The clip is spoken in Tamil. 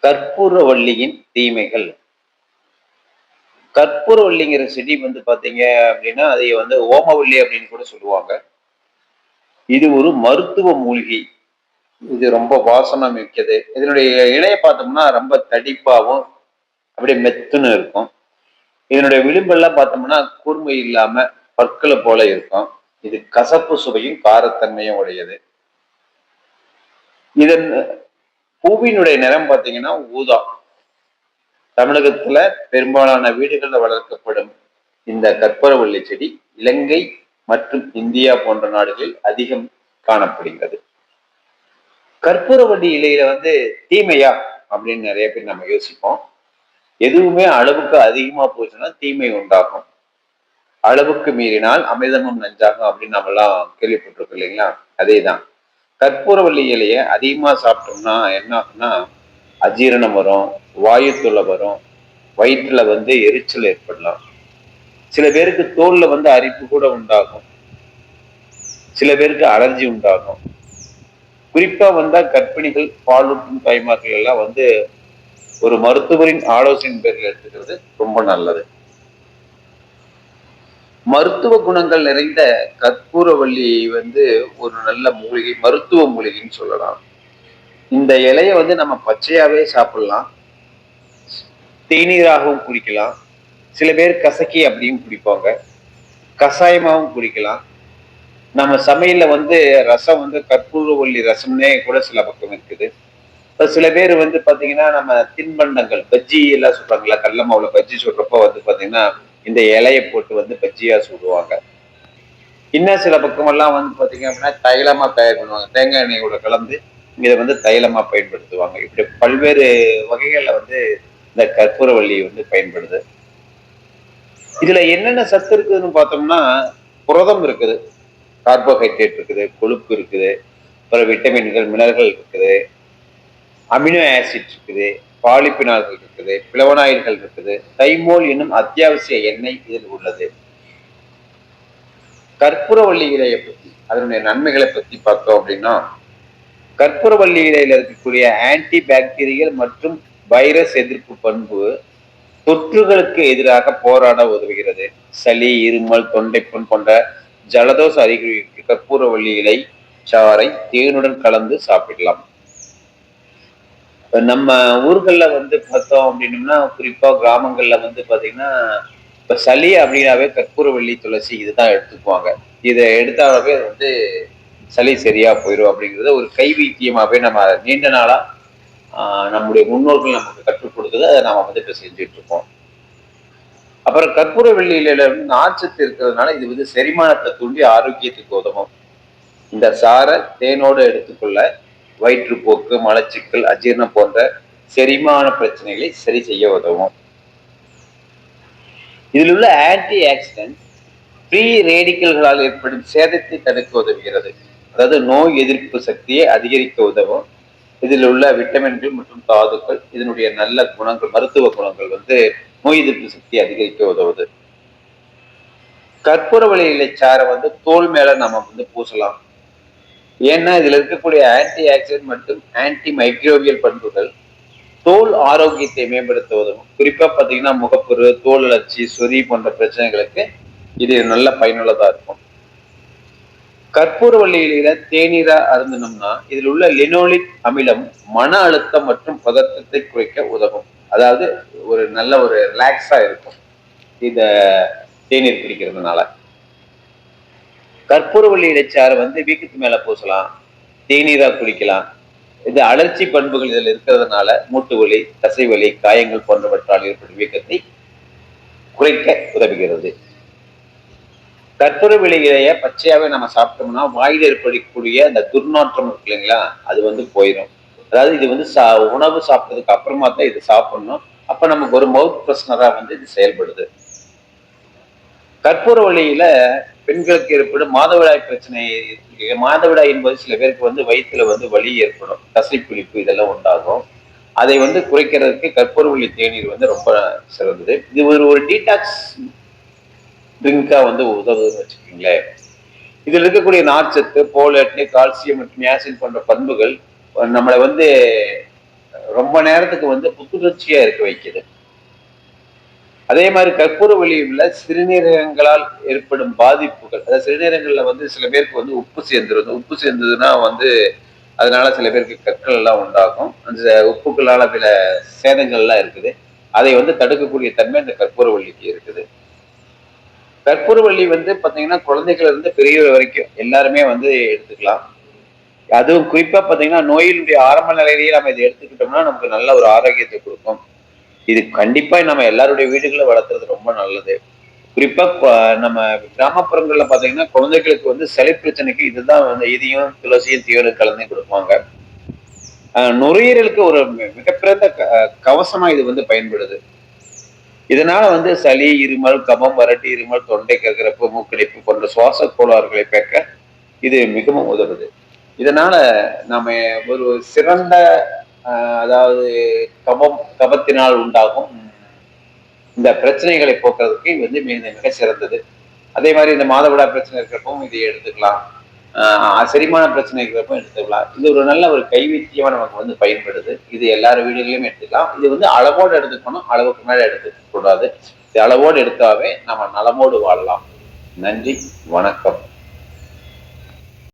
கற்பூரவள்ளியின் தீமைகள். கற்பூரவள்ளிங்கிற செடி வந்து பாத்தீங்க அப்படின்னா, அதை வந்து ஓமவல்லி அப்படின்னு கூட சொல்லுவாங்க. இது ஒரு மருத்துவ மூலிகை. இது ரொம்ப வாசனை மிக்கது. இதனுடைய இலைய பார்த்தோம்னா ரொம்ப தடிப்பாவும், அப்படியே மெத்துன்னு இருக்கும். இதனுடைய விளிம்பெல்லாம் பார்த்தோம்னா கூர்மை இல்லாம பற்கள போல இருக்கும். இது கசப்பு சுவையும், காரத்தன்மையும் உடையது. இதன் பூவினுடைய நிறம் பார்த்தீங்கன்னா ஊதா. தமிழகத்துல பெரும்பாலான வீடுகளில் வளர்க்கப்படும் இந்த கற்பூரவள்ளி செடி இலங்கை மற்றும் இந்தியா போன்ற நாடுகளில் அதிகம் காணப்படுகிறது. கற்பூரவள்ளி இலையில வந்து தீமையா அப்படின்னு நிறைய பேர் நம்ம யோசிப்போம். எதுவுமே அளவுக்கு அதிகமா போச்சுன்னா தீமை உண்டாகும். அளவுக்கு மீறினால் அமிர்தமும் நஞ்சாகும் அப்படின்னு நம்ம எல்லாம் கேள்விப்பட்டிருக்கோம் இல்லைங்களா? அதேதான். கற்பூரவள்ளி இலைய அதிகமா சாப்பிட்டோம்னா என்ன ஆகும்னா அஜீரணம் வரும், வாயு தொல்லை வரும், வயிற்றுல வந்து எரிச்சல் ஏற்படலாம். சில பேருக்கு தோல்ல வந்து அரிப்பு கூட உண்டாகும். சில பேருக்கு அலர்ஜி உண்டாகும். குறிப்பா வந்தா கர்ப்பிணிகள், பாலூட்டும் தாய்மார்கள் எல்லாம் வந்து ஒரு மருத்துவரின் ஆலோசனையின் பேரில் எடுத்துக்கிறது ரொம்ப நல்லது. மருத்துவ குணங்கள் நிறைந்த கற்பூரவள்ளி வந்து ஒரு நல்ல மூலிகை, மருத்துவ மூலிகைன்னு சொல்லலாம். இந்த இலைய வந்து நம்ம பச்சையாவே சாப்பிடலாம், தேநீராகவும் குடிக்கலாம். சில பேர் கசக்கி அப்படியும் குடிப்பாங்க, கஷாயமாகவும் குடிக்கலாம். நம்ம சமையல்ல வந்து ரசம் வந்து கற்பூரவள்ளி ரசம்னே கூட சில பக்கம் இருக்குது. இப்ப சில பேர் வந்து பாத்தீங்கன்னா நம்ம தின்பண்டங்கள் பஜ்ஜி எல்லாம் சுடுறாங்களா, கடல மாவுல பஜ்ஜி சுடுறப்ப வந்து பாத்தீங்கன்னா இந்த இலையை போட்டு வந்து பஜ்ஜியா சுடுவாங்க. இன்னும் சில பக்கமெல்லாம் வந்து பாத்தீங்க அப்படின்னா தைலமா தயார் பண்ணுவாங்க, தேங்காய் எண்ணெயோட கலந்து இதை வந்து தைலமா பயன்படுத்துவாங்க. இப்படி பல்வேறு வகைகள்ல வந்து இந்த கற்பூரவள்ளி வந்து பயன்படுது. இதுல என்னென்ன சத்து இருக்குதுன்னு பார்த்தோம்னா புரதம் இருக்குது, கார்போஹைட்ரேட் இருக்குது, கொழுப்பு இருக்குது, அப்புறம் விட்டமின்கள், மினரல்கள் இருக்குது, அமினோ ஆசிட் இருக்குது, பாலிபினால்கள் இருக்குது, பிளவனாய்டுகள் இருக்குது, தைமோல் என்னும் அத்தியாவசிய எண்ணெய் இதில் உள்ளது. கற்பூரவள்ளி இலையை பத்தி, அதனுடைய நன்மைகளை பத்தி பார்த்தோம் அப்படின்னா, கற்பூரவள்ளி இலையில இருக்கக்கூடிய ஆன்டி பாக்டீரியல் மற்றும் வைரஸ் எதிர்ப்பு பண்பு தொற்றுகளுக்கு எதிராக போராட உதவுகிறது. சளி, இருமல், தொண்டைப்புண் போன்ற ஜலதோஷ அறிகுறிக்கு கற்பூரவள்ளி இலை சாறை தேனுடன் கலந்து சாப்பிடலாம். நம்ம ஊர்கள்ல வந்து பார்த்தோம் அப்படின்னம்னா, குறிப்பா கிராமங்கள்ல வந்து பாத்தீங்கன்னா, இப்ப சளி அப்படின்னாவே கற்பூரவள்ளி, துளசி இதுதான் எடுத்துக்குவாங்க. இதை எடுத்தாவே வந்து சளி சரியா போயிடும் அப்படிங்கிறத ஒரு கை வைத்தியமாவே நம்ம நீண்ட நாளா நம்முடைய முன்னோர்கள் நமக்கு கற்றுக் கொடுத்ததை அதை நாம வந்து இப்ப செஞ்சுட்டு இருக்கோம். அப்புறம் கற்பூரவள்ளி இலையில வந்து நார்ச்சத்து இருக்கிறதுனால இது வந்து செரிமானத்தை தூண்டி ஆரோக்கியத்துக்கு உதவும். இந்த சாரை தேனோடு எடுத்துக்கொள்ள வயிற்றுப்போக்கு, மலச்சிக்கல், அஜீரணம் போன்ற செரிமான பிரச்சனைகளை சரி செய்ய உதவும். இதில் உள்ள ஆன்டி ஆக்சிடென்ட் ஃப்ரீ ரேடிக்கல்களால் ஏற்படும் சேதத்தை தடுக்க உதவுகிறது. அதாவது நோய் எதிர்ப்பு சக்தியை அதிகரிக்க உதவும். இதில் உள்ள விட்டமின்கள் மற்றும் தாதுக்கள் இதனுடைய நல்ல குணங்கள், மருத்துவ குணங்கள் வந்து நோய் எதிர்ப்பு சக்தியை அதிகரிக்க உதவுது. கற்பூரவள்ளி இலை சாறை வந்து தோல் மேல நம்ம வந்து பூசலாம். ஏன்னா இதுல இருக்கக்கூடிய ஆன்டி ஆக்சிடென்ட் மற்றும் ஆன்டி மைக்ரோபியல் பண்புகள் தோல் ஆரோக்கியத்தை மேம்படுத்த உதவும். குறிப்பா பாத்தீங்கன்னா முகப்பொரு, தோல் அழற்சி, சொறி போன்ற பிரச்சனைகளுக்கு இது நல்ல பயனுள்ளதா இருக்கும். கற்பூரவள்ளி இலையில தேநீரா அருந்தணும்னா இதில் உள்ள லினோலிக் அமிலம் மன அழுத்தம் மற்றும் பதற்றத்தை குறைக்க உதவும். அதாவது ஒரு நல்ல ஒரு ரிலாக்ஸா இருக்கும் இத தேநீர் குடிக்கிறதுனால. கற்பூரவள்ளி இலைச்சாறு வந்து வீக்கத்து மேல பூசலாம், தேநீரா குடிக்கலாம். இது அலர்ச்சி பண்புகள் இதில் இருக்கிறதுனால மூட்டு வலி, தசை வலி, காயங்கள் போன்றவற்றால் ஏற்படும் வீக்கத்தை குறைக்க உதவுகிறது. கற்பூரவள்ளி இலைய பச்சையாவே நம்ம சாப்பிட்டோம்னா வாயில் ஏற்படக்கூடிய அந்த துர்நாற்றம் இருக்கு இல்லைங்களா, அது வந்து போயிடும். அதாவது இது வந்து உணவு சாப்பிட்டதுக்கு அப்புறமா தான் இது சாப்பிடணும். அப்ப நமக்கு ஒரு மவுத் ஃப்ரெஷ்னரா வந்து இது செயல்படுது. கற்பூரவள்ளியில பெண்களுக்கு ஏற்படும் மாதவிடாய் பிரச்சனை, மாதவிடாய் என்பது சில பேருக்கு வந்து வயிற்றுல வந்து வலி ஏற்படும், தசைப்பிடிப்பு இதெல்லாம் உண்டாகும். அதை வந்து குறைக்கிறதுக்கு கற்பூரவள்ளி தேநீர் வந்து ரொம்ப சிறந்தது. இது ஒரு டீடாக்ஸ் ட்ரிங்கா வந்து உதவுதுன்னு வச்சுக்கோங்களேன். இதில் இருக்கக்கூடிய நார்ச்சத்து, போலேட்டு, கால்சியம் மற்றும் ஆசிட் போன்ற பண்புகள் நம்மளை வந்து ரொம்ப நேரத்துக்கு வந்து புத்துணர்ச்சியா இருக்க வைக்குது. அதே மாதிரி கற்பூரவள்ளி உள்ள சிறுநீரகங்களால் ஏற்படும் பாதிப்புகள், அதாவது சிறுநீரகங்கள்ல வந்து சில பேருக்கு வந்து உப்பு சேர்ந்துருது. உப்பு சேர்ந்ததுன்னா வந்து அதனால சில பேருக்கு கற்கள் எல்லாம் உண்டாகும். அந்த உப்புக்களால சில சேதங்கள்லாம் இருக்குது. அதை வந்து தடுக்கக்கூடிய தன்மை இந்த கற்பூரவள்ளிக்கு இருக்குது. கற்பூரவள்ளி வந்து பாத்தீங்கன்னா குழந்தைகள் இருந்து பெரியவர் வரைக்கும் எல்லாருமே வந்து எடுத்துக்கலாம். அதுவும் குறிப்பா பாத்தீங்கன்னா நோயினுடைய ஆரம்ப நிலையிலேயே நம்ம இதை எடுத்துக்கிட்டோம்னா நமக்கு நல்ல ஒரு ஆரோக்கியத்தை கொடுக்கும். இது கண்டிப்பா நம்ம எல்லாருடைய வீடுகள்ல வளர்த்துறது ரொம்ப நல்லது. குறிப்பா நம்ம கிராமப்புறங்கள்ல பாத்தீங்கன்னா குழந்தைகளுக்கு வந்து சளி பிரச்சனைக்கு இதுதான் வந்து இதையும் துளசியும் தீவனம் கலந்து கொடுப்பாங்க. நுரையீரலுக்கு ஒரு மிகப்பிறந்த கவசமா இது வந்து பயன்படுது. இதனால வந்து சளி, இருமல், கபம், வறட்டு, இருமல், தொண்டை கரகரப்பு, மூக்கடைப்பு போன்ற சுவாச கோளாறுகளை பெக்க இது மிகவும் உதவுது. இதனால நாம ஒரு சிறந்த அதாவது கபத்தினால் உண்டாகும் இந்த பிரச்சனைகளை போக்குறதுக்கு இது வந்து மிக சிறந்தது. அதே மாதிரி இந்த மாதவிடாய் பிரச்சனை இருக்கிறப்பவும் இதை எடுத்துக்கலாம். செரிமான பிரச்சனை இருக்கிறப்ப எடுத்துக்கலாம். இது ஒரு நல்ல ஒரு கைவைத்தியமா நமக்கு வந்து பயன்படுது. இது எல்லார் வீடுகளிலும் எடுத்துக்கலாம். இது வந்து அளவோடு எடுத்துக்கணும். அளவுக்கு மேல எடுத்துக்க கூடாது. இது அளவோடு எடுத்தாவே நம்ம நலமோடு வாழலாம். நன்றி, வணக்கம்.